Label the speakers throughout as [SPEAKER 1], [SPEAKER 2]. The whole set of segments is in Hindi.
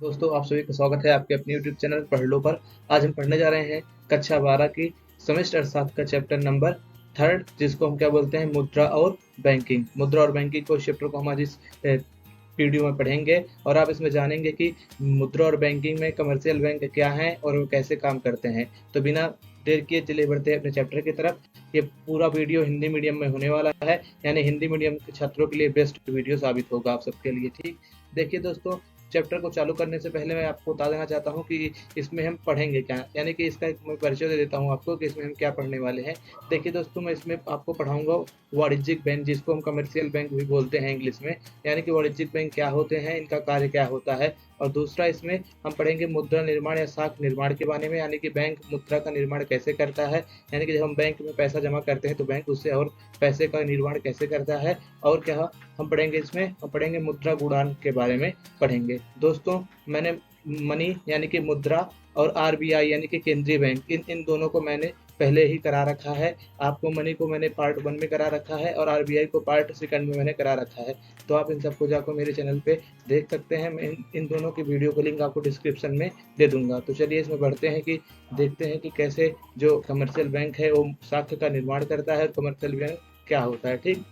[SPEAKER 1] दोस्तों, आप सभी का स्वागत है आपके अपने YouTube चैनल पढ़ लो पर। आज हम पढ़ने जा रहे हैं कक्षा 12 की सेमेस्टर 7 का चैप्टर नंबर 3, जिसको हम क्या बोलते हैं, मुद्रा और बैंकिंग। मुद्रा और बैंकिंग को चैप्टर को हम आज इस वीडियो में पढ़ेंगे और आप इसमें जानेंगे कि मुद्रा और बैंकिंग में कमर्शियल बैंक क्या है और वो कैसे काम करते हैं। तो बिना देर किए चलिए बढ़ते हैं अपने चैप्टर की तरफ। ये पूरा वीडियो हिंदी मीडियम में होने वाला है, यानी हिंदी मीडियम के छात्रों के लिए बेस्ट वीडियो साबित होगा आप सबके लिए। ठीक, देखिए दोस्तों, चैप्टर को चालू करने से पहले मैं आपको बता देना चाहता हूँ कि इसमें हम पढ़ेंगे क्या, यानी कि इसका एक मैं परिचय दे देता हूँ आपको कि इसमें हम क्या पढ़ने वाले हैं। देखिए दोस्तों, मैं इसमें आपको पढ़ाऊंगा वाणिज्यिक बैंक, जिसको हम कमर्शियल बैंक भी बोलते हैं इंग्लिश में, यानी कि वाणिज्यिक बैंक क्या होते हैं, इनका कार्य क्या होता है। और दूसरा इसमें हम पढ़ेंगे मुद्रा निर्माण या साख निर्माण के बारे में, यानी कि बैंक मुद्रा का निर्माण कैसे करता है, यानी कि जब हम बैंक में पैसा जमा करते हैं तो बैंक उससे और पैसे का निर्माण कैसे करता है। और क्या हम पढ़ेंगे, इसमें हम पढ़ेंगे मुद्रा गुणांक के बारे में पढ़ेंगे। दोस्तों, मैंने मनी यानी कि मुद्रा और आरबीआई यानी कि केंद्रीय बैंक, इन दोनों को मैंने पहले ही करा रखा है। आपको मनी को मैंने पार्ट 1 में करा रखा है और आरबीआई को पार्ट 2 में मैंने करा रखा है। तो आप इन सबको जाकर मेरे चैनल पे देख सकते हैं। मैं इन दोनों की वीडियो को लिंक आपको डिस्क्रिप्शन में दे दूंगा। तो चलिए इसमें बढ़ते हैं कि देखते हैं कि कैसे जो कमर्शियल बैंक है वो साख का निर्माण करता है और कमर्शियल बैंक क्या होता है। ठीक,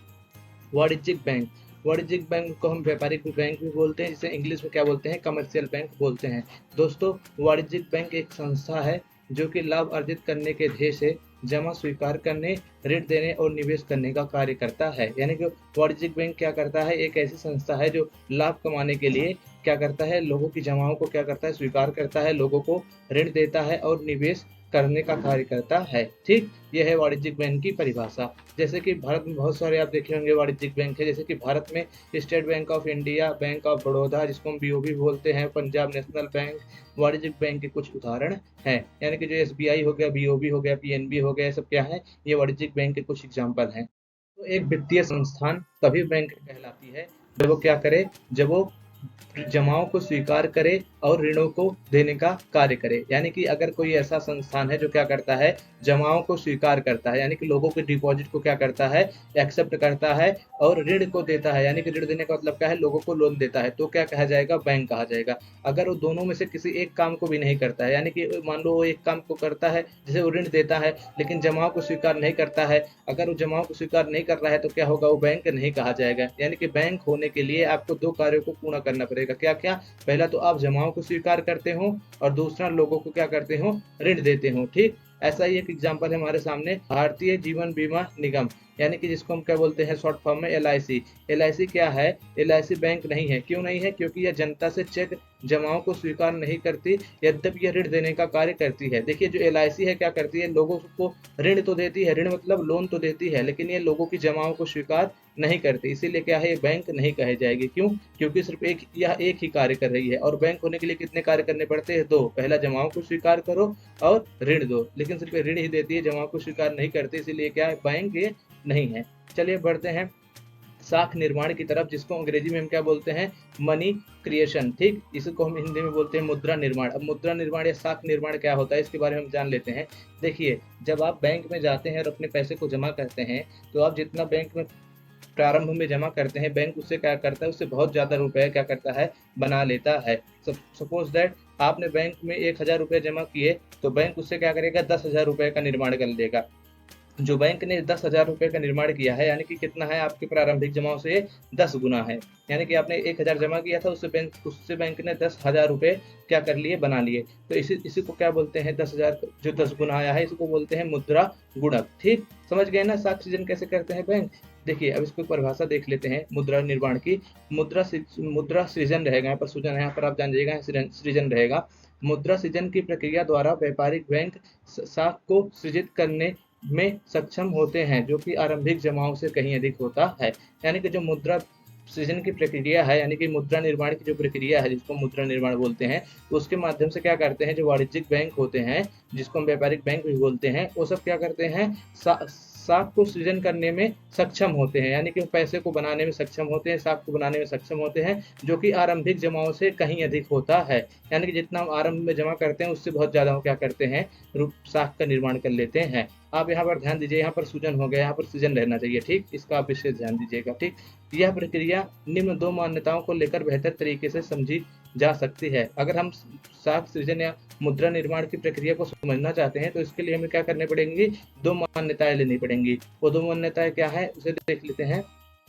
[SPEAKER 1] वाणिज्यिक बैंक, वाणिज्यिक बैंक को हम व्यापारिक बैंक भी बोलते हैं, जिसे इंग्लिश में क्या बोलते हैं, कमर्शियल बैंक बोलते हैं। दोस्तों, वाणिज्यिक बैंक एक संस्था है जो कि लाभ अर्जित करने के ध्येय से जमा स्वीकार करने, ऋण देने और निवेश करने का कार्य करता है। यानी कि वाणिज्यिक बैंक क्या करता है, एक ऐसी संस्था है जो लाभ कमाने के लिए क्या करता है, लोगों की जमाओं को क्या करता है, स्वीकार करता है, लोगों को ऋण देता है और निवेश करने का कार्य करता है। ठीक, यह है वाणिज्यिक बैंक की परिभाषा। जैसे कि भारत में बहुत सारे आप देखे होंगे वाणिज्यिक बैंक है, जैसे कि भारत में state bank of India, bank of Baroda जिसको हम बीओबी बोलते हैं, पंजाब नेशनल बैंक वाणिज्यिक बैंक के कुछ उदाहरण हैं। यानी कि जो एसबीआई हो गया, बीओबी हो गया, पीएनबी हो गया, ये सब क्या है, ये वाणिज्यिक बैंक के कुछ एग्जाम्पल हैं। तो एक वित्तीय संस्थान तभी बैंक कहलाती है जब वो क्या करे, जब वो जमाओं को स्वीकार करे और ऋणों को देने का कार्य करे। यानी कि अगर कोई ऐसा संस्थान है जो क्या करता है, जमाओं को स्वीकार करता है, यानी कि लोगों के डिपॉजिट को क्या करता है, एक्सेप्ट करता है और ऋण को देता है, यानी कि ऋण देने का मतलब क्या है, लोगों को लोन देता है, तो क्या कहा जाएगा, बैंक कहा जाएगा। अगर वो दोनों में से किसी एक काम को भी नहीं करता है, यानी कि मान लो वो एक काम को करता है, जैसे वो ऋण देता है लेकिन जमाओं को स्वीकार नहीं करता है, अगर वो जमाओं को स्वीकार नहीं कर रहा है तो क्या होगा, वो बैंक नहीं कहा जाएगा। यानी कि बैंक होने के लिए आपको 2 कार्यों को पूर्ण करना पड़ेगा। क्या क्या, पहला तो आप जमाओं को स्वीकार करते हो और दूसरा लोगों को क्या करते हो, ऋण देते हो। ठीक, ऐसा ही एक एग्जांपल है हमारे सामने, भारतीय जीवन बीमा निगम, यानी कि जिसको हम क्या बोलते हैं शॉर्ट फॉर्म में एलआईसी। एलआईसी क्या है, एलआईसी बैंक नहीं है। क्यों नहीं है, क्योंकि यह जनता से चेक जमाओं को स्वीकार नहीं करती, यद्यपि यह ऋण देने का कार्य करती है। देखिए, जो एलआईसी है क्या करती है, लोगों को ऋण तो देती है, ऋण मतलब लोन तो देती है, लेकिन ये लोगों की जमाओं को स्वीकार नहीं करती। इसीलिए क्या है, ये बैंक नहीं कहे जाएगी। क्यों, क्योंकि सिर्फ यह एक ही कार्य कर रही है। और बैंक होने के लिए कितने कार्य करने पड़ते हैं, 2। पहला जमाओं को स्वीकार करो और ऋण दो, लेकिन सिर्फ ऋण ही देती है, जमाओं को स्वीकार नहीं करती, इसीलिए क्या है, बैंक ये नहीं है। चलिए बढ़ते हैं साख निर्माण की तरफ, जिसको अंग्रेजी में हम क्या बोलते हैं, मनी क्रिएशन। ठीक, इसको हम हिंदी में बोलते हैं मुद्रा निर्माण। अब मुद्रा निर्माण या साख निर्माण क्या होता है, इसके बारे में हम जान लेते हैं। देखिए, जब आप बैंक में जाते हैं और अपने पैसे को जमा करते हैं, तो आप जितना बैंक में प्रारंभ में जमा करते हैं, बैंक उससे क्या करता है, उससे बहुत ज़्यादा रुपए क्या करता है, बना लेता है। सपोज दैट आपने बैंक में 1000 रुपये जमा किए, तो बैंक उससे क्या करेगा, 10,000 रुपये का निर्माण कर देगा। जो बैंक ने 10,000 रुपये का निर्माण किया है, यानी कि कितना है, आपके प्रारंभिक जमाओं से 10 गुना है। यानी कि आपने 1000 जमा किया था, उससे बैंक ने 10,000 रुपये क्या कर लिए, बना लिए। तो इसी को क्या बोलते हैं, 10,000 जो 10 गुना आया है, इसको बोलते हैं मुद्रा गुणक। ठीक, समझ गए ना, साख सृजन कैसे करते हैं बैंक। देखिए, अब इसको परिभाषा देख लेते हैं मुद्रा निर्माण की। मुद्रा सृजन रहेगा, यहाँ पर सृजन है, यहाँ पर आप जान जाइएगा सृजन रहेगा। मुद्रा सृजन की प्रक्रिया द्वारा व्यापारिक बैंक साख को सृजित करने में सक्षम होते हैं, जो कि आरंभिक जमाओं से कहीं अधिक होता है। यानी कि जो मुद्रा सृजन की प्रक्रिया है, यानी कि मुद्रा निर्माण की जो प्रक्रिया है, जिसको मुद्रा निर्माण बोलते हैं, तो उसके माध्यम से क्या करते हैं, जो वाणिज्यिक बैंक होते हैं, जिसको हम व्यापारिक बैंक भी बोलते हैं, वो सब क्या करते हैं, साख को सृजन करने में सक्षम होते हैं। यानी कि पैसे को बनाने में सक्षम होते हैं, साख को बनाने में सक्षम होते हैं, जो कि आरंभिक जमाओं से कहीं अधिक होता है। यानी कि जितना हम आरंभ में जमा करते हैं, उससे बहुत ज़्यादा हम क्या करते हैं, साख का निर्माण कर लेते हैं। आप यहाँ पर ध्यान दीजिए, यहाँ पर सूजन हो गया, यहाँ पर सृजन रहना चाहिए। ठीक, इसका आप विशेष ध्यान दीजिएगा। ठीक, यह प्रक्रिया निम्न 2 मान्यताओं को लेकर बेहतर तरीके से समझी जा सकती है। अगर हम साख सृजन या मुद्रा निर्माण की प्रक्रिया को समझना चाहते हैं तो इसके लिए हमें क्या करने पड़ेंगी, 2 मान्यताएं लेनी पड़ेंगी। वो 2 मान्यताएं क्या है उसे देख लेते हैं।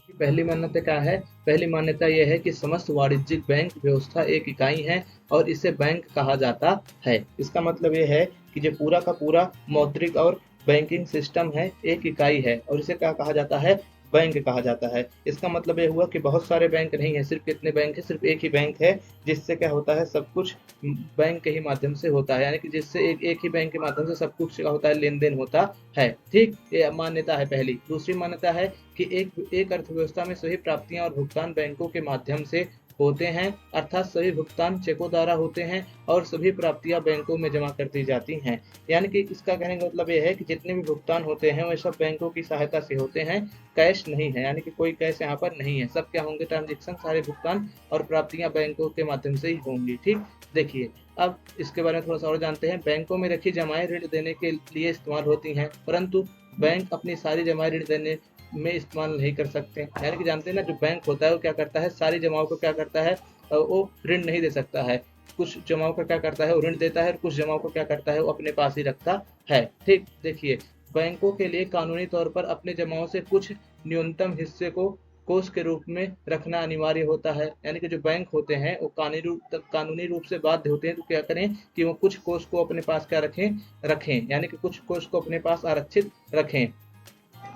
[SPEAKER 1] पहली मान्यता क्या है, पहली मान्यता यह है कि समस्त वाणिज्यिक बैंक व्यवस्था एक इकाई है और इसे बैंक कहा जाता है। इसका मतलब यह है कि जो पूरा का पूरा मौद्रिक और बैंकिंग सिस्टम है एक इकाई है और इसे क्या कहा जाता है, बैंक कहा जाता है। इसका मतलब यह हुआ कि बहुत सारे बैंक नहीं है, सिर्फ कितने बैंक है, सिर्फ एक ही बैंक है, जिससे क्या होता है सब कुछ बैंक के ही माध्यम से होता है, यानी कि जिससे एक ही बैंक के माध्यम से सब कुछ क्या होता है, लेन देन होता है। ठीक, ये मान्यता है पहली। दूसरी मान्यता है कि एक अर्थव्यवस्था में सभी प्राप्तियां और भुगतान बैंकों के माध्यम से होते हैं, अर्थात सभी भुगतान चेकों द्वारा होते हैं और सभी प्राप्तियां बैंकों में जमा कर दी जाती हैं। यानी कि इसका कहने का मतलब यह है कि जितने भी भुगतान होते हैं वे सब बैंकों की सहायता से होते हैं, कैश नहीं है, यानी कि कोई कैश यहाँ पर नहीं है। सब क्या होंगे, ट्रांजेक्शन, सारे भुगतान और प्राप्तियां बैंकों के माध्यम से ही होंगी। ठीक, देखिए अब इसके बारे में थोड़ा सा और जानते हैं। बैंकों में रखी जमाएं ऋण देने के लिए इस्तेमाल होती हैं, परंतु बैंक अपनी सारी जमाएं ऋण देने में इस्तेमाल नहीं कर सकते। यानी कि जानते हैं ना, जो बैंक होता है वो क्या करता है, सारी जमाओं को क्या करता है, वो ऋण नहीं दे सकता है। कुछ जमाओं का क्या करता है, वो ऋण देता है और कुछ जमाओं को क्या करता है, वो अपने पास ही रखता है। ठीक, देखिए बैंकों के लिए कानूनी तौर पर अपने जमाओं से कुछ न्यूनतम हिस्से को कोष के रूप में रखना अनिवार्य होता है। यानी कि जो बैंक होते हैं वो कानूनी रूप से बाध्य होते हैं तो क्या करें कि वो कुछ कोष को अपने पास क्या रखें, यानी कि कुछ कोष को अपने पास आरक्षित रखें।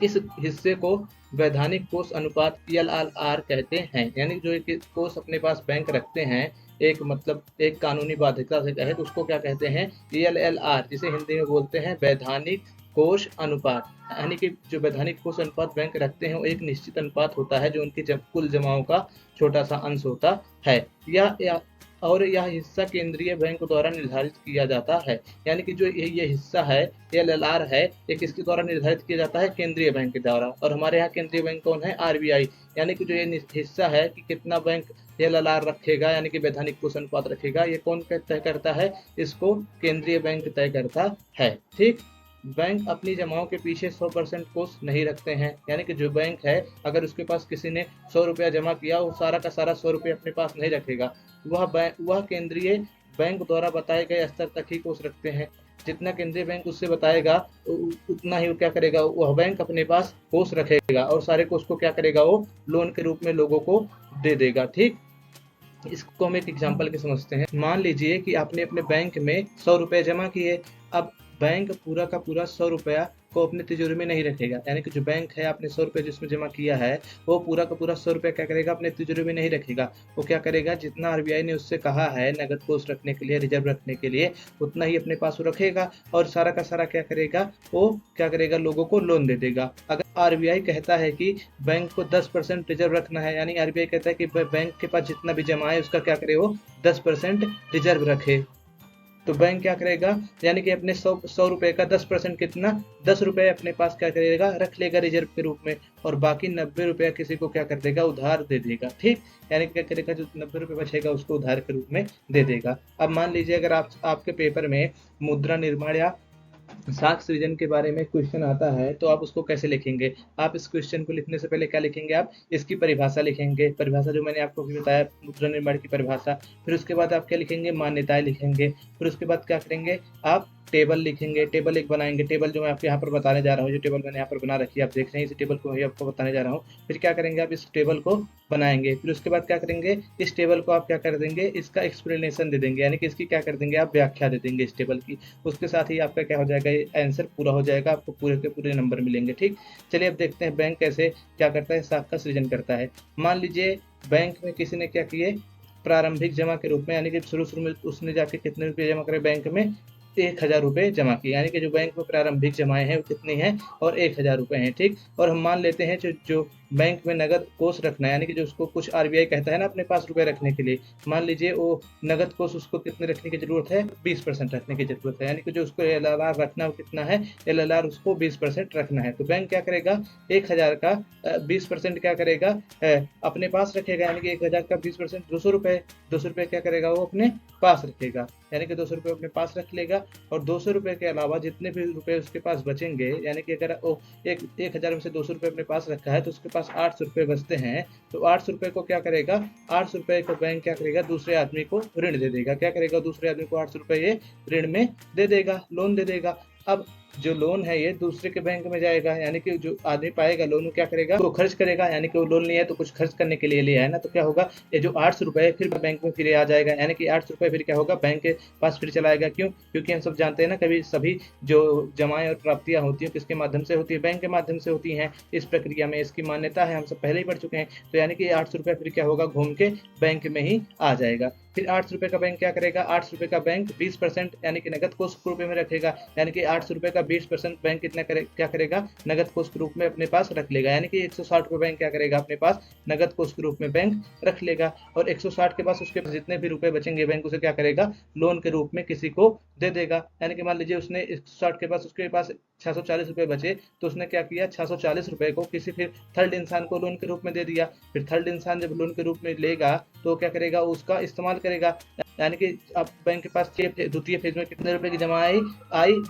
[SPEAKER 1] इस हिस्से को वैधानिक कोष अनुपात ELLR कहते हैं। यानी जो एक कोष अपने पास बैंक रखते हैं, एक मतलब एक कानूनी बाध्यता से कहे तो उसको क्या कहते हैं, ELLR, जिसे हिंदी में बोलते हैं वैधानिक कोष अनुपात। यानी कि जो वैधानिक कोष अनुपात बैंक रखते हैं वो एक निश्चित अनुपात होता है जो उनकी कुल जमाओं का छोटा सा अंश होता है। यह हिस्सा केंद्रीय बैंक द्वारा निर्धारित किया जाता है। यानी कि जो ये हिस्सा है ELLR है, ये किसके द्वारा निर्धारित किया जाता है, केंद्रीय बैंक के द्वारा। और हमारे यहाँ केंद्रीय बैंक कौन है, RBI। यानी कि जो ये हिस्सा है कि कितना बैंक ELLR रखेगा, यानी कि वैधानिक कोष अनुपात रखेगा, ये कौन तय करता है, इसको केंद्रीय बैंक तय करता है। ठीक, बैंक अपनी जमाओं के पीछे 100% कोष नहीं रखते हैं। यानी कि जो बैंक है अगर उसके पास किसी ने 100 रुपया जमा किया, वो सारा का सारा 100 रुपये अपने पास नहीं रखेगा। वह केंद्रीय बैंक द्वारा बताए गए स्तर तक ही कोष रखते हैं। जितना केंद्रीय बैंक उससे बताएगा उतना ही वो क्या करेगा, वह बैंक अपने पास कोष रखेगा और सारे कोष को क्या करेगा, वो लोन के रूप में लोगों को दे देगा। ठीक, इसको हम एक एग्जाम्पल के समझते हैं। मान लीजिए कि आपने अपने बैंक में 100 रुपये जमा किए। अब बैंक पूरा का पूरा 100 रुपया को अपने तिजोरी में नहीं रखेगा। यानी कि जो बैंक है आपने 100 रुपये जिसमें जमा किया है वो पूरा का पूरा 100 रुपया क्या करेगा, अपने तिजोरी में नहीं रखेगा। वो क्या करेगा, जितना RBI ने उससे कहा है नगद कोष रखने के लिए, रिजर्व रखने के लिए, उतना ही अपने पास रखेगा और सारा का सारा क्या करेगा, वो क्या करेगा, लोगों को लोन दे देगा। अगर RBI कहता है कि बैंक को 10% रिजर्व रखना है, यानी RBI कहता है कि बैंक के पास जितना भी जमा है उसका क्या करे, वो 10% रिजर्व रखे, तो बैंक क्या करेगा, यानी कि अपने 100 रुपए का 10% कितना, 10 रुपए अपने पास क्या करेगा, रख लेगा रिजर्व के रूप में और बाकी 90 रुपया किसी को क्या कर देगा, उधार दे देगा। ठीक, यानी क्या करेगा, जो 90 रुपये बचेगा उसको उधार के रूप में दे देगा। अब मान लीजिए अगर आपके पेपर में मुद्रा निर्माण या साख सृजन के बारे में क्वेश्चन आता है तो आप उसको कैसे लिखेंगे। आप इस क्वेश्चन को लिखने से पहले क्या लिखेंगे, आप इसकी परिभाषा लिखेंगे, परिभाषा जो मैंने आपको अभी बताया मुद्रा निर्माण की परिभाषा। फिर उसके बाद आप क्या लिखेंगे, मान्यताएं लिखेंगे। फिर उसके बाद क्या करेंगे, आप टेबल लिखेंगे, टेबल एक बनाएंगे। टेबल जो मैं आपको यहाँ पर बताने जा रहा हूँ, जो टेबल मैंने यहाँ पर बना रखी है आप देख रहे हैं, इस टेबल को ही आपको बताने जा रहा हूँ। फिर क्या करेंगे, आप इस टेबल को बनाएंगे। फिर उसके बाद क्या करेंगे, इस टेबल को आप क्या कर देंगे, इसका एक्सप्लेनेशन दे देंगे, यानी कि इसकी क्या कर देंगे, आप व्याख्या दे देंगे इस टेबल की। उसके साथ ही आपका क्या हो जाएगा, आंसर पूरा हो जाएगा, आपको पूरे के पूरे नंबर मिलेंगे। ठीक, चलिए अब देखते हैं बैंक कैसे क्या करता है, साख का सृजन करता है। मान लीजिए बैंक में किसी ने क्या किए, प्रारंभिक जमा के रूप में, यानी कि शुरू में उसने जाके कितने रुपये जमा करे, बैंक में 1000 रुपये जमा किए। यानी कि जो बैंक में प्रारंभिक जमाएं हैं वो कितनी हैं, और 1000 रुपये हैं। ठीक, और हम मान लेते हैं जो बैंक में नगद कोष रखना है, यानी कि जो उसको कुछ RBI कहता है ना अपने पास रुपए रखने के लिए, मान लीजिए वो नगद कोष उसको कितने रखने की जरूरत है, 20% रखने की जरूरत है। यानी कि जो उसको LLR रखना है वो कितना है, LLR उसको 20% रखना है। तो बैंक क्या करेगा, 1000 का 20% क्या करेगा, अपने पास रखेगा। यानी कि 1000 का 20% 200 रुपये, 200 रुपये क्या करेगा, वो अपने पास रखेगा। यानी कि 200 रुपये अपने पास रख लेगा और 200 रुपये के अलावा जितने भी रुपए उसके पास बचेंगे, यानी कि अगर वो 1000 में से 200 रुपये अपने पास रखा है तो उसके पास पास 800 रुपये बचते हैं तो 800 रुपये को क्या करेगा, 800 रुपये को बैंक क्या करेगा, दूसरे आदमी को ऋण दे देगा। क्या करेगा, दूसरे आदमी को 800 रुपये ये ऋण में दे देगा, लोन दे देगा। अब जो लोन है ये दूसरे के बैंक में जाएगा, यानी कि जो आदमी पाएगा लोन वो क्या करेगा, वो खर्च करेगा। यानी कि वो लोन लिया है तो कुछ खर्च करने के लिए लिया है ना, तो क्या होगा, ये जो 800 रुपये फिर बैंक में फिर आ जाएगा। यानी कि 800 रुपये फिर क्या होगा, बैंक के पास फिर चला आएगा। क्यों, क्योंकि हम सब जानते हैं ना, कभी सभी जो जमाएं और प्राप्तियां होती हैं किसके माध्यम से होती है, बैंक के माध्यम से होती हैं। इस प्रक्रिया में इसकी मान्यता है, हम सब पहले ही पढ़ चुके हैं। तो यानी कि 800 रुपये फिर क्या होगा, घूम के बैंक में ही आ जाएगा। फिर 800 रुपये का बैंक क्या करेगा, 800 रुपये का बैंक 20% यानी कि नगद कोष के रूप में रखेगा। यानी कि 800 रुपये का 20% बैंक कितना क्या करेगा, नगद कोष के रूप में अपने पास रख लेगा। यानी कि 160 रुपये बैंक क्या करेगा, अपने पास नगद कोष के रूप में बैंक रख लेगा। और 160 के पास उसके जितने भी रुपए बचेंगे बैंक उसे क्या करेगा, लोन के रूप में किसी को दे देगा। यानी कि मान लीजिए उसने 160 के पास उसके पास 640 रुपये बचे, तो उसने क्या किया, 640 रुपये को किसी फिर थर्ड इंसान को लोन के रूप में दे दिया। फिर थर्ड इंसान जब लोन के रूप में लेगा तो क्या करेगा, उसका इस्तेमाल करेगा। यानी कि अब बैंक के पास द्वितीय फेज में कितने रुपए की जमा आई,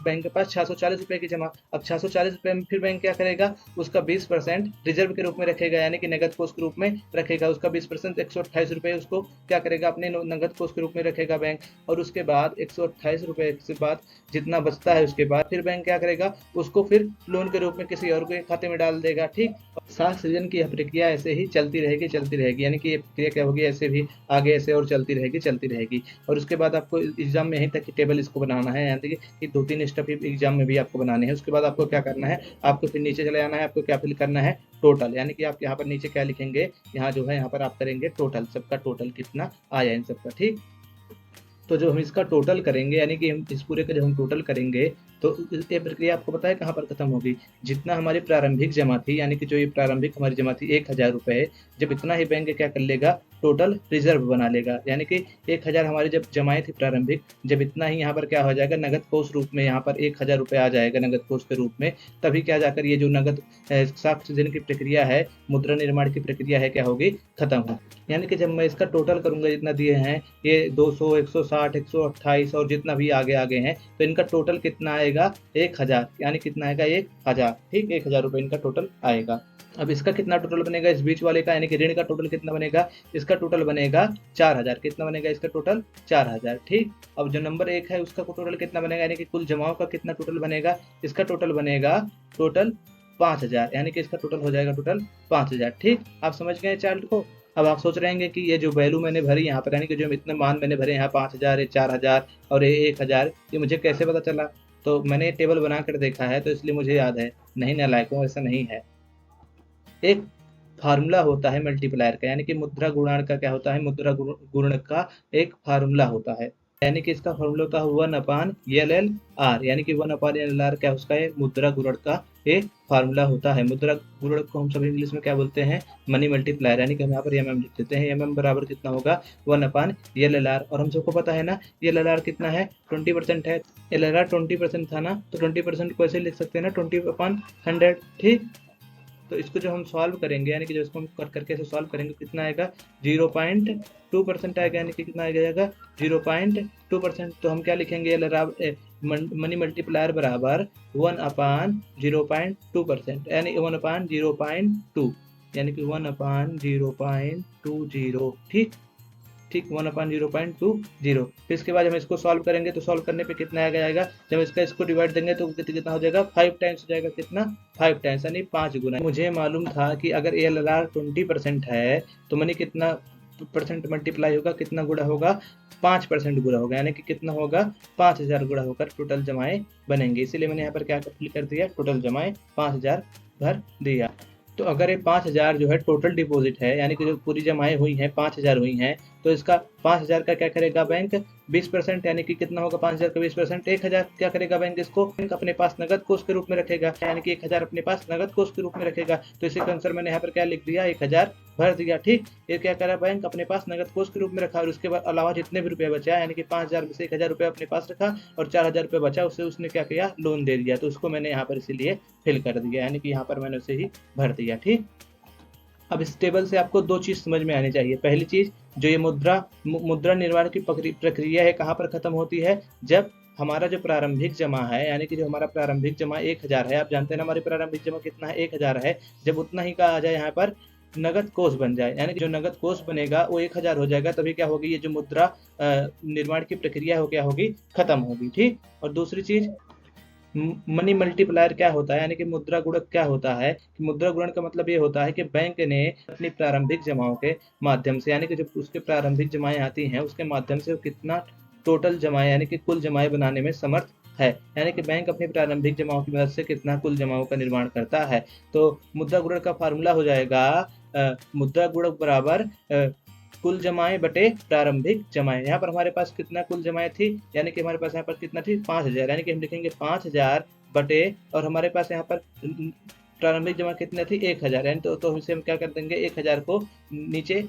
[SPEAKER 1] बैंक के पास 640 रुपए की जमा। अब 640 रुपए में फिर बैंक क्या करेगा, उसका 20% रिजर्व के रूप में रखेगा, यानी कि नगद कोष के रूप में रखेगा। उसका 20% 128 रुपए उसको क्या करेगा, अपने नगद कोष के रूप में रखेगा बैंक। और उसके बाद 128 रुपए के बाद जितना बचता है उसके बाद फिर बैंक क्या करेगा, उसको फिर लोन के रूप में किसी और के खाते में डाल देगा। ठीक, साख सृजन की यह प्रक्रिया ऐसे ही चलती रहेगी। यानी कि ये प्रक्रिया क्या होगी, ऐसे भी आगे ऐसे और चलती रहेगी। और उसके बाद आपको एग्जाम में यहीं तक की टेबल इसको बनाना है, यानी कि 2-3 स्टेप एग्जाम में भी आपको बनाने हैं। उसके बाद आपको क्या करना है, आपको फिर नीचे चले जाना है। आपको क्या फिल करना है, टोटल। यानी कि आप यहाँ पर नीचे क्या लिखेंगे, यहाँ जो है यहाँ पर आप करेंगे टोटल, सबका टोटल कितना आया इन सबका। ठीक, तो जो हम इसका टोटल करेंगे, यानी कि हम इस पूरे का जब हम टोटल करेंगे तो ये प्रक्रिया आपको पता है कहाँ पर खत्म होगी, जितना हमारी प्रारंभिक जमा थी, यानी कि जो ये प्रारंभिक हमारी जमा थी 1000 रुपये, जब इतना ही बैंक क्या कर लेगा, टोटल रिजर्व बना लेगा। यानी कि 1000 हमारी जब जमाएं थी प्रारंभिक, जब इतना ही यहाँ पर क्या हो जाएगा, नगद कोष रूप में यहाँ पर 1000 रुपये आ जाएगा नगद कोष के रूप में। तभी क्या जाकर ये जो नगद साख सृजन की प्रक्रिया है, मुद्रा निर्माण की प्रक्रिया है, क्या होगी, खत्म होगी। यानी कि जब मैं इसका टोटल करूंगा, जितना दिए हैं ये 200, 160, 128 और जितना भी आगे हैं, तो इनका टोटल कितना आएगा, 1000। यानी कितना आएगा, 1000। ठीक, 1000 रुपये इनका टोटल आएगा। अब इसका कितना टोटल बनेगा, इस बीच वाले का, यानी कि ऋण का टोटल कितना बनेगा, इसका टोटल बनेगा 4000। कितना बनेगा इसका टोटल, 4000। ठीक, अब जो नंबर 1 है उसका टोटल कितना बनेगा, यानी कि कुल जमाओं का कितना टोटल बनेगा, इसका टोटल बनेगा टोटल 5000। यानी कि इसका टोटल हो जाएगा टोटल 5000। ठीक, आप समझ गए चार्ट को। अब आप सोच रहे हैं कि ये जो वैल्यू मैंने भरी यहाँ पर, यानी कि जो इतने मान मैंने भरे यहाँ 5000, 4000 और 1000, ये मुझे कैसे पता चला। तो मैंने टेबल बना कर देखा है, तो इसलिए मुझे याद है। नहीं नालायकों, ऐसा नहीं है। एक फार्मूला होता है मल्टीप्लायर का, यानी कि मुद्रा गुणन का क्या होता है, मुद्रा गुणन का एक फार्मूला होता है। यानी कि इसका फार्मूला होता है 1/LLR, यानी कि 1/LLR क्या उसका है, मुद्रा गुणन का एक फार्मूला होता है। मुद्रा गुणन को हम सब इंग्लिश में क्या बोलते हैं, मनी मल्टीप्लायर। यानी कि हम यहाँ पर एम लिख देते हैं, एम बराबर कितना होगा, 1/LLR। और हम सबको पता है ना, LLR कितना है, 20% है। LLR 20% था ना, तो 20% को ऐसे लिख सकते हैं ना, 20/100। ठीक, तो इसको जो हम सॉल्व करेंगे, यानी कि जो इसको हम कर करके ऐसे सॉल्व करेंगे, कितना आएगा, 0.2% आएगा। यानी कि कितना आ जाएगा, 0.2%। तो हम क्या लिखेंगे, मनी मल्टीप्लायर बराबर 1/0.2%, यानी 1/0.2, यानी कि 1/0.20। ठीक, 1/0.20। फिर इसके बाद हम इसको सॉल्व करेंगे, तो सॉल्व करने पे कितना आ जाएगा, जब इसको डिवाइड देंगे तो कितना हो जाएगा, 5 टाइम्स हो जाएगा। कितना, 5 टाइम्स, यानी 5 गुना। मुझे मालूम था कि अगर LLR 20% है तो मनी कितना परसेंट मल्टीप्लाई होगा, कितना गुणा होगा, 5% गुणा होगा। यानी कि कितना होगा, 5000 गुणा होकर टोटल जमाएं बनेंगे। इसीलिए मैंने यहाँ पर क्या कर दिया, टोटल जमाएं 5000 भर दिया। तो अगर ये 5000 जो है टोटल डिपॉजिट है, यानी कि जो पूरी जमाएं हुई हैं 5000 हुई हैं, तो इसका 5000 का क्या करेगा बैंक, 20%, यानी कि कितना होगा 5000 का 20%, 1000 क्या करेगा बैंक, इसको बैंक अपने पास नगद कोष के रूप में रखेगा। यानी कि 1000 अपने पास नगद कोष के रूप में रखेगा। तो इसी का आंसर मैंने यहाँ पर क्या लिख दिया, 1000 भर दिया। ठीक, ये क्या करा, बैंक अपने पास नगद कोष के रूप में रखा, और उसके बाद अलावा जितने भी रुपया बचा, यानी कि 5000 में से 1000 रुपया अपने पास रखा, और 4000 रुपया बचा, उससे उसने क्या किया, लोन दे दिया। तो उसको मैंने यहाँ पर इसीलिए फिल कर दिया, यानी कि यहाँ पर मैंने उसे ही भर दिया। ठीक, अब इस टेबल से आपको दो चीज समझ में आनी चाहिए। पहली चीज, जो ये मुद्रा निर्माण की प्रक्रिया है कहाँ पर खत्म होती है, जब हमारा जो प्रारंभिक जमा है, यानी कि जो हमारा प्रारंभिक जमा 1000 है, आप जानते हैं ना हमारी प्रारंभिक जमा कितना है, 1000 है, जब उतना ही का आ जाए यहाँ पर नगद कोष बन जाए, यानी कि जो नगद कोष बनेगा वो 1000 हो जाएगा, तभी क्या होगी, ये जो मुद्रा निर्माण की प्रक्रिया हो क्या होगी, खत्म होगी। ठीक। और दूसरी चीज, मनी मल्टीप्लायर क्या होता है, यानी कि मुद्रा गुणक क्या होता है, कि मुद्रा गुणक का मतलब ये होता है कि बैंक ने अपनी प्रारंभिक जमाओं के माध्यम से, यानी कि जब उसके प्रारंभिक जमाएं आती हैं उसके माध्यम से वो कितना टोटल जमाएं, यानी कि कुल जमाएं बनाने में समर्थ है, यानी कि बैंक अपनी प्रारंभिक जमाओं की मदद से कितना कुल जमाओं का निर्माण करता है। तो मुद्रा गुणक का फार्मूला हो जाएगा मुद्रा गुणक बराबर कुल जमाएं बटे प्रारंभिक जमाएं। यहाँ पर हमारे पास कितना कुल जमाएं थी, यानी कि हमारे पास यहाँ पर कितना थी, 5000, यानी कि हम लिखेंगे 5000 बटे, और हमारे पास यहाँ पर प्रारंभिक जमा कितना थी, 1000, यानी तो इसे हम क्या कर देंगे, 1000 को नीचे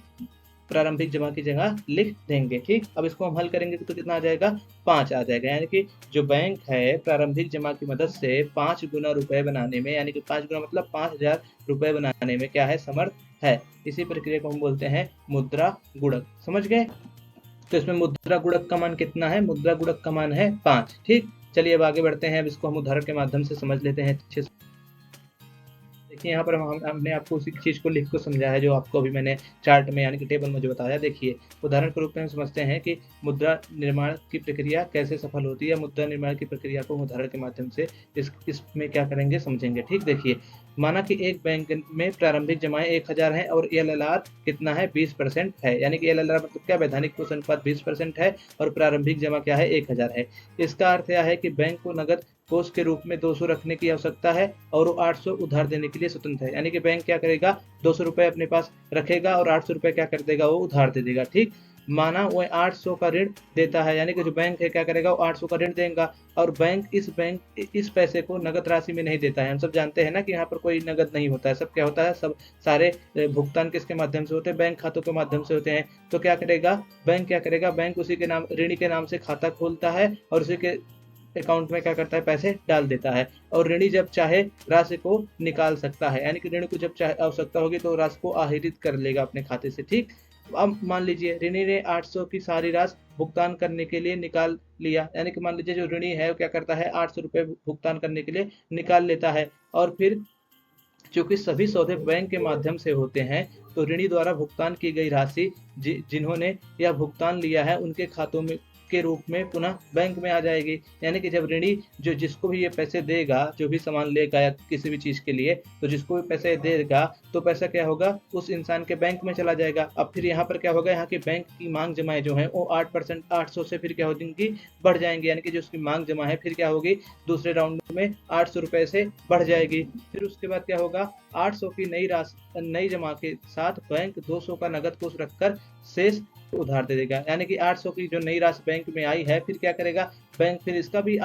[SPEAKER 1] प्रारंभिक जमा की जगह लिख देंगे। ठीक। अब इसको हम हल करेंगे तो कितना आ जाएगा, 5 आ जाएगा, यानी कि जो बैंक है प्रारंभिक जमा की मदद से 5 गुना रुपए बनाने में, यानी कि 5 गुना मतलब 5000 रुपए बनाने में क्या है, समर्थ है। इसी प्रक्रिया को हम बोलते हैं मुद्रा गुणक। समझ गए। तो इसमें मुद्रा गुणक का मान कितना है, मुद्रा गुणक का मान है 5। ठीक। चलिए अब आगे बढ़ते हैं, अब इसको हम उदाहरण के माध्यम से समझ लेते हैं अच्छे से। देखिए यहाँ पर हमने आपको उसी चीज को लिख को समझा है जो आपको अभी मैंने चार्ट में यानी कि टेबल में जो बताया। देखिए उदाहरण के रूप में हम समझते हैं कि मुद्रा निर्माण की प्रक्रिया कैसे सफल होती है। मुद्रा निर्माण की प्रक्रिया को उदाहरण के माध्यम से इसमें क्या करेंगे समझेंगे। ठीक। देखिए माना कि एक बैंक में प्रारंभिक जमाएं 1000 है और एलएलआर कितना है, 20% है, यानी कि एलएलआर मतलब क्या, वैधानिक कोष अनुपात 20% है और प्रारंभिक जमा क्या है, 1000 है। इसका अर्थ यह है कि बैंक को नगद कोष के रूप में 200 रखने की आवश्यकता है और वो 800 उधार देने के लिए स्वतंत्र है, यानी कि बैंक क्या करेगा, 200 रुपए अपने पास रखेगा और 800 रुपए क्या कर देगा, वो उधार दे देगा। ठीक। माना वो 800 का ऋण देता है, यानी कि जो बैंक है क्या करेगा, वो 800 का ऋण देगा और बैंक इस पैसे को नगद राशि में नहीं देता है। हम सब जानते हैं ना कि यहाँ पर कोई नगद नहीं होता है, सब क्या होता है, सब सारे भुगतान किसके माध्यम से होते हैं, बैंक खातों के माध्यम से होते हैं। तो क्या करेगा बैंक उसी के नाम, ऋणी के नाम से खाता खोलता है और उसी के अकाउंट में क्या करता है, पैसे डाल देता है और ऋणी जब चाहे राशि को निकाल सकता है, यानी कि ऋणी को जब चाहे आवश्यकता होगी तो राशि को आहरित कर लेगा अपने खाते से। ठीक। अब मान लीजिए ऋणी ने 800 की सारी राशि भुगतान करने के लिए निकाल लिया, यानी कि मान लीजिए जो ऋणी है वो क्या करता है, 800 रुपए भुगतान करने के लिए निकाल लेता है और फिर चूंकि सभी सौदे बैंक के माध्यम से होते हैं तो ऋणी द्वारा भुगतान की गई राशि जिन्होंने यह भुगतान लिया है उनके खातों में के रूप में पुनः बैंक में आ जाएगी, यानी कि जब ऋणी जो जिसको भी ये पैसे देगा, जो भी सामान लेगा या किसी भी चीज के लिए, तो जिसको भी पैसे देगा तो पैसा क्या होगा, उस इंसान के बैंक में चला जाएगा। अब फिर यहाँ पर क्या होगा, यहाँ की बैंक की मांग जमाएं जो है वो 8% 800 से फिर क्या हो जाएंगी, बढ़ जाएंगी, यानी कि जो उसकी मांग जमा है फिर क्या होगी, दूसरे राउंड में 800 रुपए से बढ़ जाएगी। फिर उसके बाद क्या होगा, 800 की नई जमा के साथ बैंक 200 का नगद कोष रखकर शेष उधार दे देगा, यानी कि 800 की जो नई राशि बैंक में आई है फिर क्या करेगा, बैंक फिर इसका भी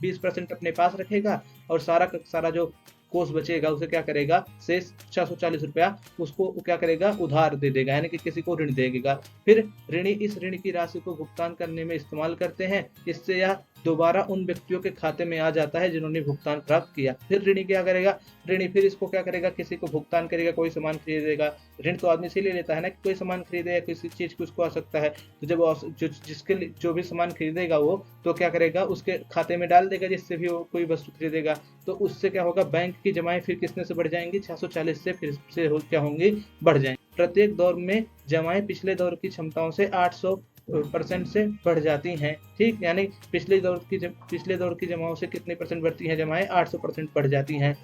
[SPEAKER 1] 20% अपने पास रखेगा और सारा जो कोष बचेगा उसे क्या करेगा, शेष 640 रुपया उसको क्या करेगा, उधार दे देगा, यानी कि किसी को ऋण देगा। फिर ऋणी इस ऋण की राशि को भुगतान करने में इस्तेमाल करते हैं, इससे यह दोबारा उन व्यक्तियों के खाते में आ जाता है जिन्होंने भुगतान प्राप्त किया। फिर ऋणी क्या करेगा, ऋणी फिर इसको क्या करेगा, किसी को भुगतान करेगा, कोई सामान खरीदेगा। ऋण तो आदमी इसीलिए लेता है ना कि कोई सामान खरीदे या किसी चीज की उसको आवश्यकता है, तो जब जिसके लिए जो भी सामान खरीदेगा वो तो क्या करेगा, उसके खाते में डाल देगा जिससे भी वो कोई वस्तु खरीदेगा। तो उससे क्या होगा, बैंक की जमाएं फिर किसने से बढ़ जाएंगी, 640 से फिर से क्या होंगी, बढ़ जाएंगी। प्रत्येक दौर में जमाएं पिछले दौर की क्षमताओं से 800% से बढ़ जाती हैं। ठीक। यानी पिछले दौर की जमाओं से कितने परसेंट बढ़ती हैं जमाएं, 800% बढ़ जाती हैं,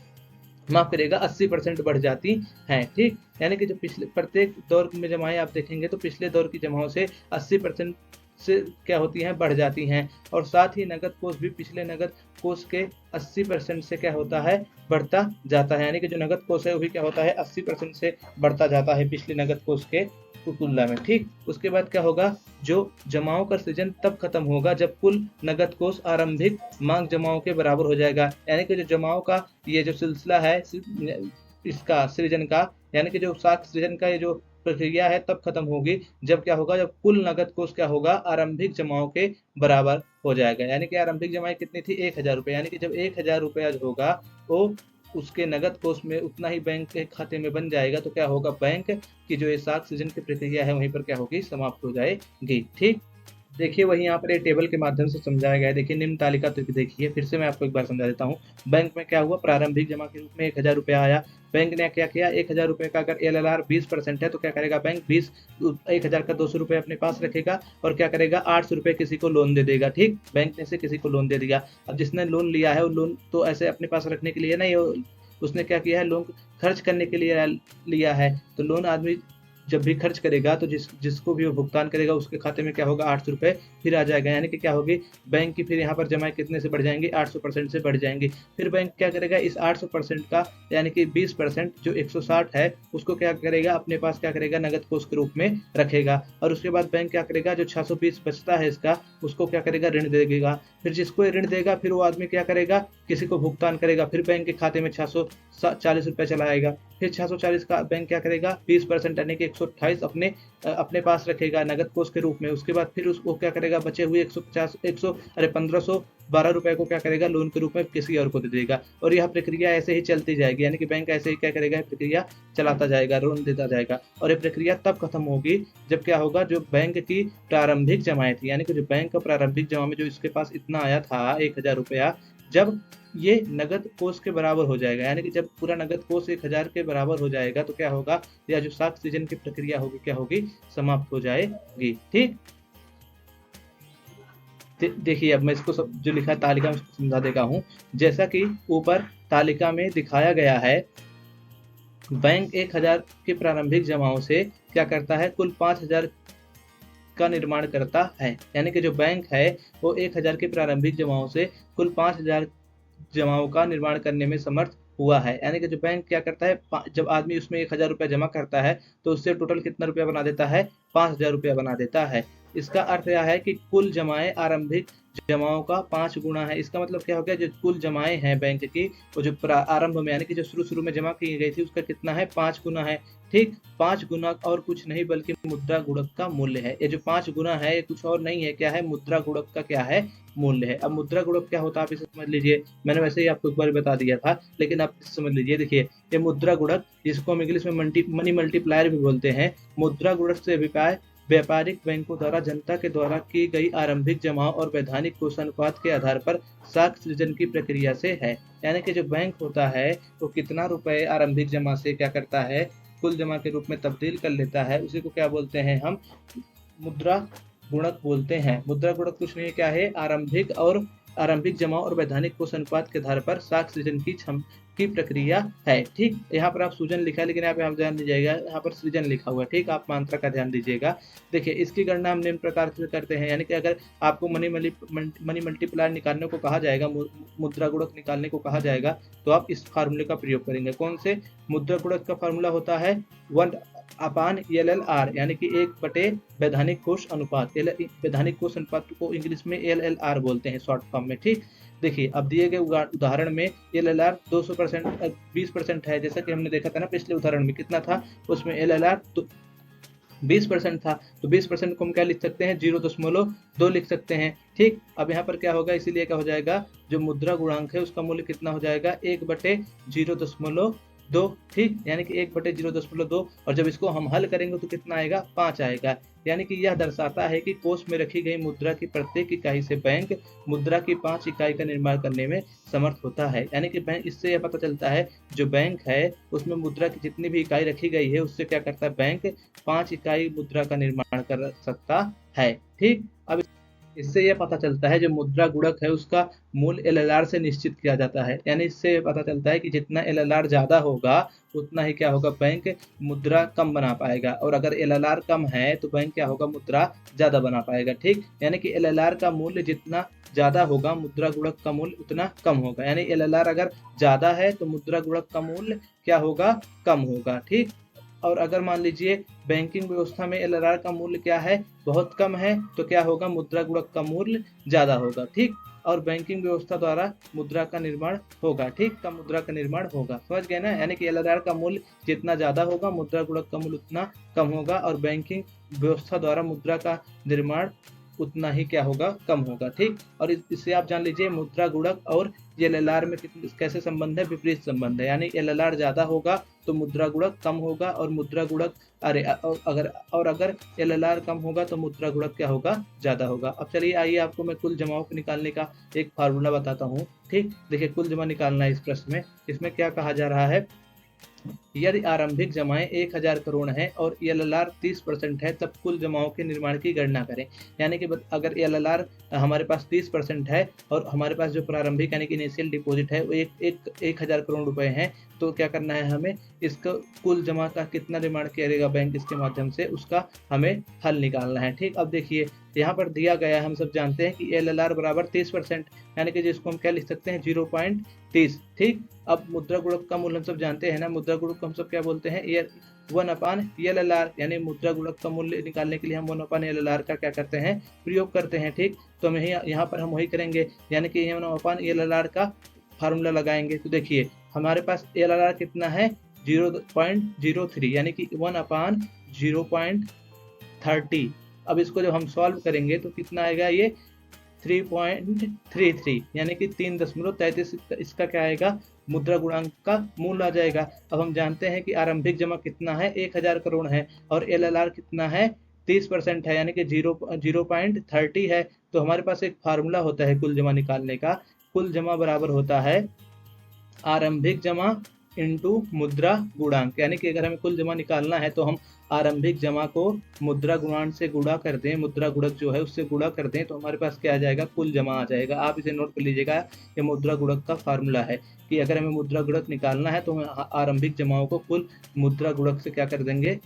[SPEAKER 1] माफ करेगा 80% बढ़ जाती हैं। ठीक। यानी कि जो पिछले प्रत्येक दौर में जमाएं आप देखेंगे तो पिछले दौर की जमाओं से 80% से क्या होती हैं, बढ़ जाती हैं और साथ ही नगद कोष भी पिछले नगद कोष के 80% से क्या होता है, बढ़ता जाता है, यानी कि जो नगद कोष है वो भी क्या होता है, 80% से बढ़ता जाता है पिछले नगद कोष के तुलना में। ठीक। उसके बाद क्या होगा, जो जमाओं का सृजन तब खत्म होगा जब कुल नगद कोष आरंभिक मांग जमाओं के बराबर हो जाएगा, यानी कि जो जमाओं का ये जो सिलसिला है इसका सृजन का, यानी कि जो साख सृजन का ये जो प्रक्रिया है तब खत्म होगी जब क्या होगा, जब कुल नगद कोष क्या होगा, आरंभिक जमाओं के बराबर हो जाएगा। यानी कि आरंभिक जमाएं कितनी थी, 1000 रुपए, यानी कि जब 1000 रुपया होगा वो उसके नगद कोष में उतना ही बैंक के खाते में बन जाएगा तो क्या होगा, बैंक की जो ये साख सृजन की प्रक्रिया है वहीं पर क्या होगी, समाप्त हो जाएगी। ठीक, देखिए वही यहाँ पर ये टेबल के माध्यम से समझाया गया है। देखिए निम्न तालिका तो देखिए फिर से मैं आपको एक बार समझा देता हूँ। बैंक में क्या हुआ, प्रारंभिक जमा के रूप में 1000 रुपया आया। बैंक ने क्या किया, 1000 रुपये का अगर LLR 20% है तो क्या करेगा बैंक, 1000 का 200 रुपये अपने पास रखेगा और क्या करेगा, 800 रुपये किसी को लोन दे देगा। ठीक, बैंक ने से किसी को लोन दे दिया। अब जिसने लोन लिया है वो लोन तो ऐसे अपने पास रखने के लिए नहीं, उसने क्या किया है, लोन खर्च करने के लिए लिया है। तो लोन आदमी जब भी खर्च करेगा तो जिसको भी वो भुगतान करेगा उसके खाते में क्या होगा, 800 रुपये फिर आ जाएगा। यानी कि क्या होगी, बैंक की फिर यहाँ पर जमा कितने से बढ़ जाएंगी, 800% से बढ़ जाएंगी। फिर बैंक क्या करेगा, इस 800% का यानी कि 20% जो 160 है उसको क्या करेगा, अपने पास क्या करेगा, नगद कोष के रूप में रखेगा। और उसके बाद बैंक क्या करेगा, जो 620 बचता है इसका उसको क्या करेगा, ऋण दे देगा। फिर जिसको ऋण देगा फिर वो आदमी क्या करेगा, किसी को भुगतान करेगा। फिर बैंक के खाते में 640 रुपये चलाएगा। फिर 640 का बैंक क्या करेगा, 20% यानी कि 128 अपने पास रखेगा नगद कोष के रूप में। उसके बाद फिर उसको क्या करेगा, बचे हुए 1512 रुपए को क्या करेगा, लोन के रूप में किसी और को दे देगा। और यह प्रक्रिया ऐसे ही चलती जाएगी, यानी कि बैंक ऐसे ही क्या करेगा, प्रक्रिया चलाता जाएगा, लोन देता जाएगा। और ये प्रक्रिया तब खत्म होगी जब क्या होगा, जो बैंक की प्रारंभिक जमाएं थी, यानी कि जो बैंक का प्रारंभिक जमा में जो इसके पास इतना आया था 1000 रुपया, जब ये नगद कोष के बराबर हो जाएगा, यानी कि जब पूरा नगद कोष 1000 के बराबर हो जाएगा तो क्या होगा, या जो साख सृजन की प्रक्रिया होगी क्या होगी, समाप्त हो जाएगी। ठीक, देखिए अब मैं इसको सब जो लिखा है तालिका में समझा देता हूँ। जैसा कि ऊपर तालिका में दिखाया गया है, बैंक 1000 के प्रारंभिक जमाओं से क्या करता है, कुल 5000 का निर्माण करता है। यानी कि जो बैंक है वो 1000 के प्रारंभिक जमाओं से कुल 5000 जमाओं का निर्माण करने में समर्थ हुआ है। यानी कि जो बैंक क्या करता है, जब आदमी उसमें 1000 रुपया जमा करता है तो उससे टोटल कितना रुपया बना देता है, 5000 रुपया बना देता है। इसका अर्थ यह है कि कुल जमाएं आरंभिक जमाओं का 5 गुना है। इसका मतलब क्या हो गया, जो कुल जमाएं हैं बैंक की, वो जो आरंभ में यानी कि जो शुरू में जमा की गई थी उसका कितना है, 5 गुना है। ठीक, 5 गुना और कुछ नहीं बल्कि मुद्रा गुणक का मूल्य है। ये जो 5 गुना है ये कुछ और नहीं है, क्या है, मुद्रा गुणक का क्या है, मूल्य है। अब मुद्रा गुणक क्या होता है आप इसे समझ लीजिए, मैंने वैसे ही आपको एक बार बता दिया था लेकिन आप इसे समझ लीजिए। देखिए ये मुद्रा गुणक, जिसको हम इंग्लिश में मनी मल्टीप्लायर भी बोलते हैं, मुद्रा गुणक से अभिप्राय व्यापारिक बैंकों द्वारा जनता के द्वारा की गई आरंभिक जमाओं और वैधानिक कोष अनुपात के आधार पर साख सृजन की प्रक्रिया से है। यानी कि जो बैंक होता है वो कितना रुपए आरंभिक जमा से क्या करता है, कुल जमा के रूप में तब्दील कर लेता है, उसी को क्या बोलते हैं हम, मुद्रा गुणक बोलते हैं। मुद्रा गुणक कुछ नहीं क्या है, आरंभिक जमा और वैधानिक कोष अनुपात के आधार पर साख सृजन की प्रक्रिया है। ठीक, यहाँ पर आप सृजन लिखा है लेकिन यहाँ पे आप ध्यान दीजिएगा, यहाँ पर सृजन लिखा हुआ है। ठीक, आप मात्रा का ध्यान दीजिएगा। देखिए इसकी गणना हम निम्न प्रकार से करते हैं, यानी कि अगर आपको मनी मल्टीप्लायर निकालने को कहा जाएगा, मुद्रा गुणक निकालने को कहा जाएगा तो आप इस फार्मूले का प्रयोग करेंगे। कौन से, मुद्रा गुणक का फार्मूला होता है 1/LLR, यानी कि 1 वैधानिक कोष अनुपात। वैधानिक कोष अनुपात को इंग्लिश में LLR बोलते हैं शॉर्ट फॉर्म में। ठीक, देखिए अब दिए गए उदाहरण में LLR 200% 20% है, जैसा कि हमने देखा था ना पिछले उदाहरण में कितना था, उसमें LLR 20% था। तो 20% को हम क्या लिख सकते हैं, 0.2 लिख सकते हैं। ठीक, अब यहाँ पर क्या होगा, इसीलिए क्या हो जाएगा, जो मुद्रा गुणांक है उसका मूल्य कितना हो जाएगा, 1/0.2। ठीक, यानी कि 1/0.2, और जब इसको हम हल करेंगे तो कितना आएगा, 5 आएगा। यानी कि यह दर्शाता है कि कोष में रखी गई मुद्रा की प्रत्येक इकाई से बैंक मुद्रा की 5 इकाई का निर्माण करने में समर्थ होता है। यानी कि बैंक, इससे यह पता चलता है जो बैंक है उसमें मुद्रा की जितनी भी इकाई रखी गई है उससे क्या करता है, बैंक 5 इकाई मुद्रा का निर्माण कर सकता है। ठीक, अब इससे यह पता चलता है जो मुद्रा गुणक है उसका मूल्य LLR से निश्चित किया जाता है। यानी इससे यह पता चलता है कि जितना LLR ज्यादा होगा उतना ही क्या होगा, बैंक मुद्रा कम बना पाएगा, और अगर LLR कम है तो बैंक क्या होगा, मुद्रा ज्यादा बना पाएगा। ठीक, यानी कि LLR का मूल्य जितना ज्यादा होगा मुद्रा गुणक का मूल्य उतना कम होगा। यानी LLR अगर ज्यादा है तो मुद्रा गुणक का मूल्य क्या होगा, कम होगा। ठीक, और अगर मान लीजिए बैंकिंग व्यवस्था में LLR का मूल्य क्या है, बहुत कम है, तो क्या होगा, मुद्रा गुणक का मूल्य ज्यादा होगा। ठीक, और बैंकिंग व्यवस्था द्वारा मुद्रा का निर्माण होगा। ठीक, कम मुद्रा का निर्माण होगा, समझ गए ना। यानी कि LLR का मूल्य जितना ज्यादा होगा मुद्रा गुणक का मूल्य उतना कम होगा, और बैंकिंग व्यवस्था द्वारा मुद्रा का निर्माण उतना ही क्या होगा, कम होगा। ठीक, और इससे आप जान लीजिए मुद्रा गुणक और एलएलआर में कैसे संबंध है, विपरीत संबंध है। यानी एलएलआर ज्यादा होगा तो मुद्रा गुणक कम होगा, और मुद्रा गुणक अगर एलएलआर कम होगा तो मुद्रा गुणक क्या होगा, ज्यादा होगा। अब चलिए आइए आपको मैं कुल जमाओं को निकालने का एक फार्मूला बताता हूँ। ठीक, देखिए कुल जमा निकालना है इस प्रश्न में। इसमें क्या कहा जा रहा है, यदि आरंभिक जमाएं 1000 करोड़ हैं और एलएलआर 30% है, तब कुल जमाओं के निर्माण की गणना करें। यानी कि अगर एलएलआर हमारे पास 30% है और हमारे पास जो प्रारंभिक यानी कि इनिशियल डिपॉजिट है वो 1000 करोड़ रुपए हैं, तो क्या करना है, हमें इसका कुल जमा का कितना निर्माण करेगा बैंक इसके माध्यम से, उसका हमें हल निकालना है। ठीक, अब देखिए यहाँ पर दिया गया है, हम सब जानते हैं कि एलएलआर बराबर 30%, यानी कि जिसको हम क्या लिख सकते हैं, 0.30। ठीक, अब मुद्रा गुणक का मूल्य हम सब जानते हैं ना, मुद्रा गुणक को हम सब क्या बोलते हैं, 1/LLR, यानी मुद्रा गुणक का मूल्य निकालने के लिए हम 1/LLR का क्या करते हैं, प्रयोग करते हैं। ठीक, तो हम यहाँ पर हम वही करेंगे, यानी कि 1/LLR का फार्मूला लगाएंगे। तो देखिए हमारे पास LLR कितना है, 0.03, यानी कि 1/0.30। अब इसको जब हम सॉल्व करेंगे तो कितना आएगा, ये 3.33, यानी कि 3.33 इसका क्या आएगा, मुद्रा गुणांक का मूल आ जाएगा। अब हम जानते हैं कि आरंभिक जमा कितना है, 1000 करोड़ है, और एलएलआर कितना है, 30% है, यानी कि 0.30 है। तो हमारे पास एक फार्मूला होता है कुल जमा निकालने का, कुल जमा बराबर होता है आरंभिक जमा इंटू मुद्रा गुणांक। यानी कि अगर हमें कुल जमा निकालना है तो हम आरंभिक जमा को मुद्रा गुणांक से गुणा कर दें, मुद्रा गुणक जो है उससे गुणा कर दें, तो हमारे पास क्या आ जाएगा, कुल जमा आ जाएगा। आप इसे नोट कर लीजिएगा, ये मुद्रा गुणक का फार्मूला है कि अगर हमें मुद्रा गुणक निकालना है तो हम आरंभिक जमाओं को कुल मुद्रा गुणक से क्या कर देंगे,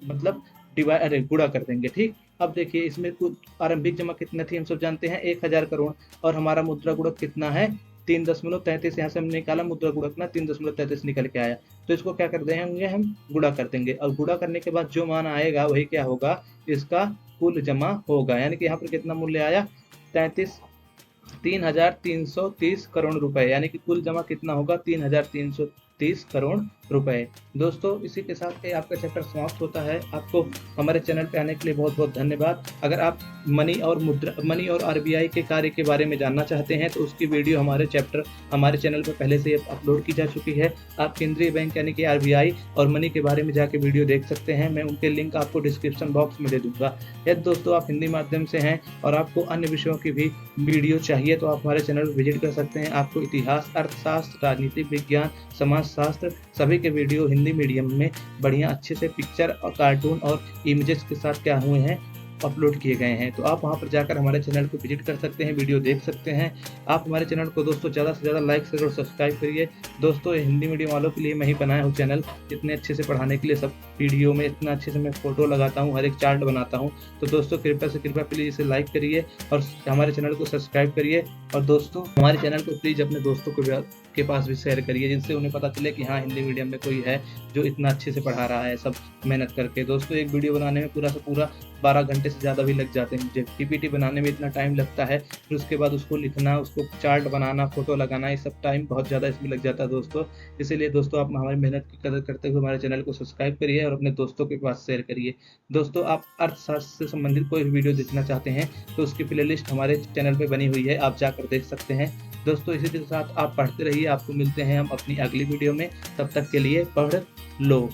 [SPEAKER 1] मतलब गुणा कर देंगे। ठीक, अब देखिए इसमें कुल आरंभिक जमा कितनी थी, हम सब जानते हैं 1000 करोड़, और हमारा मुद्रा गुणक कितना है, 3.33। यहाँ से हमने निकाला मुद्रा गुणक ना, 3.33 निकल के आया। तो इसको क्या कर देंगे, हम गुणा कर देंगे, और गुणा करने के बाद जो मान आएगा वही क्या होगा, इसका कुल जमा होगा। यानी कि यहाँ पर कितना मूल्य आया, 3,330 करोड़ रुपए, यानी कि कुल जमा कितना होगा, 3,330 करोड़ रुपए। दोस्तों इसी के साथ आपका चैप्टर समाप्त होता है। आपको हमारे चैनल पे आने के लिए बहुत बहुत धन्यवाद। अगर आप मनी और आरबीआई के कार्य के बारे में जानना चाहते हैं तो उसकी वीडियो हमारे चैनल पर पहले से अपलोड की जा चुकी है। आप केंद्रीय बैंक यानी कि आरबीआई और मनी के बारे में जाके वीडियो देख सकते हैं, मैं उनके लिंक आपको डिस्क्रिप्शन बॉक्स में दे दूंगा। यदि दोस्तों आप हिंदी माध्यम से हैं और आपको अन्य विषयों की भी वीडियो चाहिए तो आप हमारे चैनल पर विजिट कर सकते हैं। आपको इतिहास, अर्थशास्त्र, राजनीतिक विज्ञान, समाजशास्त्र सभी के वीडियो हिंदी मीडियम में बढ़िया अच्छे से पिक्चर और कार्टून और इमेजेस के साथ क्या हुए हैं, अपलोड किए गए हैं। तो आप वहां पर जाकर हमारे चैनल को विजिट कर सकते हैं, वीडियो देख सकते हैं। आप हमारे चैनल को दोस्तों ज़्यादा से ज़्यादा लाइक शेयर और सब्सक्राइब करिए। दोस्तों हिंदी मीडियम वालों के लिए मैं ही बनाया हूँ चैनल, इतने अच्छे से पढ़ाने के लिए। सब वीडियो में इतना अच्छे से मैं फोटो लगाता हूँ, हर एक चार्ट बनाता हूँ। तो दोस्तों कृपया प्लीज़ इसे लाइक करिए और हमारे चैनल को सब्सक्राइब करिए। और दोस्तों हमारे चैनल को प्लीज़ अपने दोस्तों के पास भी शेयर करिए, जिनसे उन्हें पता चले कि हाँ हिंदी मीडियम में कोई है जो इतना अच्छे से पढ़ा रहा है, सब मेहनत करके। दोस्तों एक वीडियो बनाने में पूरा से पूरा 12 घंटे से ज़्यादा भी लग जाते हैं मुझे। पीपीटी बनाने में इतना टाइम लगता है, फिर उसके बाद उसको लिखना, उसको चार्ट बनाना, फोटो लगाना, ये सब टाइम बहुत ज़्यादा इसमें लग जाता है दोस्तों। इसीलिए दोस्तों आप हमारी मेहनत की कदर करते हुए हमारे चैनल को सब्सक्राइब करिए और अपने दोस्तों के पास शेयर करिए। दोस्तों आप अर्थशास्त्र से संबंधित कोई वीडियो देखना चाहते हैं तो उसकी प्लेलिस्ट हमारे चैनल पर बनी हुई है, आप जाकर देख सकते हैं। दोस्तों इसी के साथ आप पढ़ते रहिए, आपको मिलते हैं हम अपनी अगली वीडियो में। तब तक के लिए पढ़ लो।